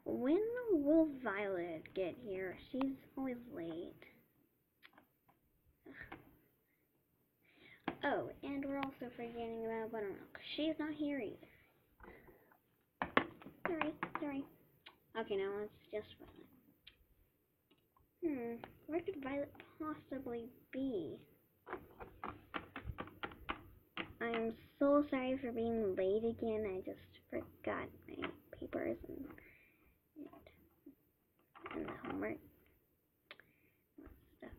When will Violet get here? She's always late. Oh, and we're also forgetting about Buttermilk. She's not here either. Sorry. Okay, now let's just Violet. Where could Violet possibly be? I'm so sorry for being late again. I just forgot my papers and the homework stuff.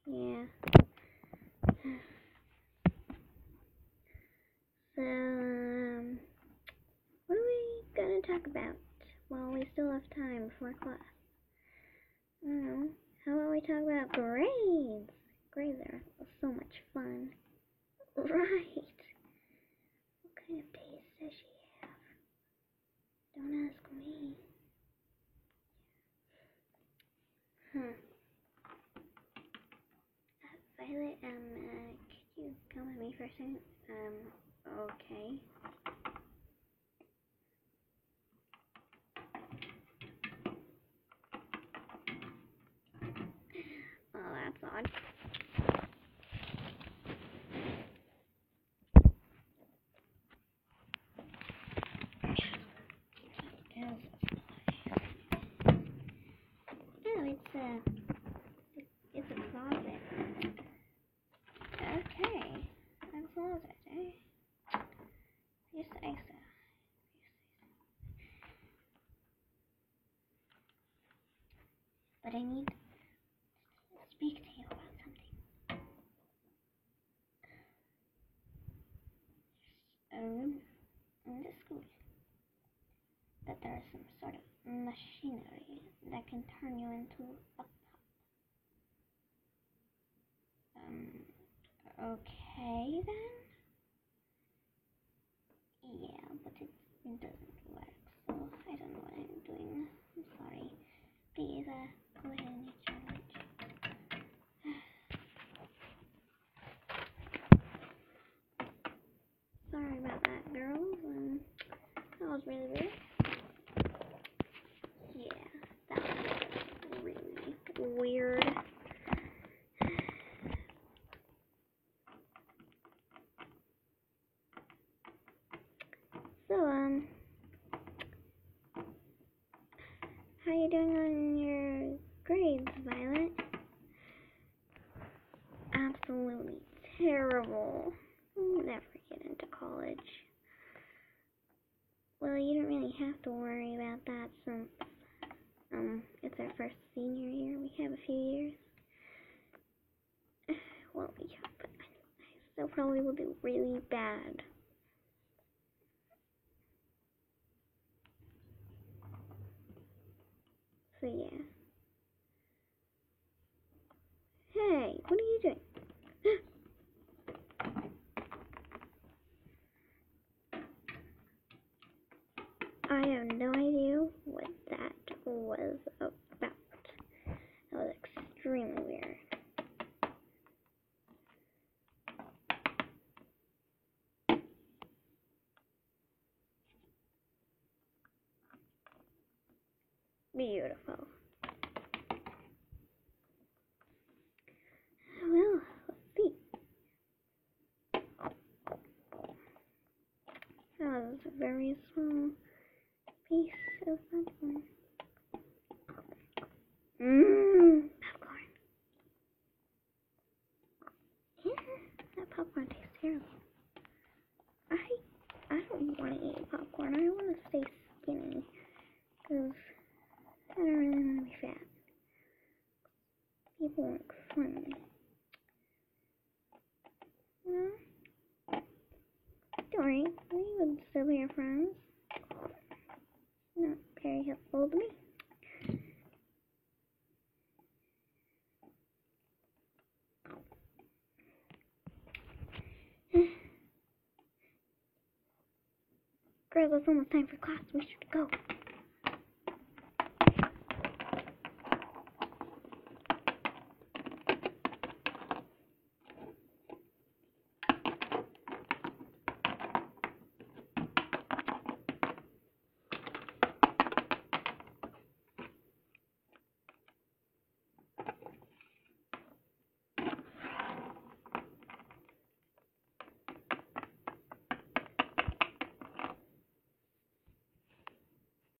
Yeah. So, what are we gonna talk about? Well, we still have time before class. I don't know. How about we talk about grades? Grades are so much fun. Right. What kind of taste does she have? Don't ask me. Violet, could you come with me for a second? Okay. Oh, that's odd. Oh, it's a closet. Okay, a closet, eh? You say so. But I need to speak to you about something. There's a room in the school that there is some sort of machinery that can turn you into a pup. Okay then? Yeah, but it doesn't work, so I don't know what I'm doing. I'm sorry. Please, go ahead and eat your lunch. Sorry about that, girls. That was really weird. Yeah, that was really weird. So, how you doing on your grades, Violet? Absolutely terrible. I'll never get into college. Well, you don't really have to worry about that since, it's our first senior year. We have a few years. Well, yeah, but I still probably will do really bad. So, yeah. Hey, what are you doing? I have no idea what that was about. That was extremely weird. Beautiful. Well, let's see. That was a very small piece of popcorn. Popcorn. Yeah, that popcorn tastes terrible. I don't want to eat popcorn. I want to stay skinny. Because I don't really want to be fat. People look slim. Well, don't worry. We would still be your friends. Not very helpful to me. Girls, it's almost time for class. We should go.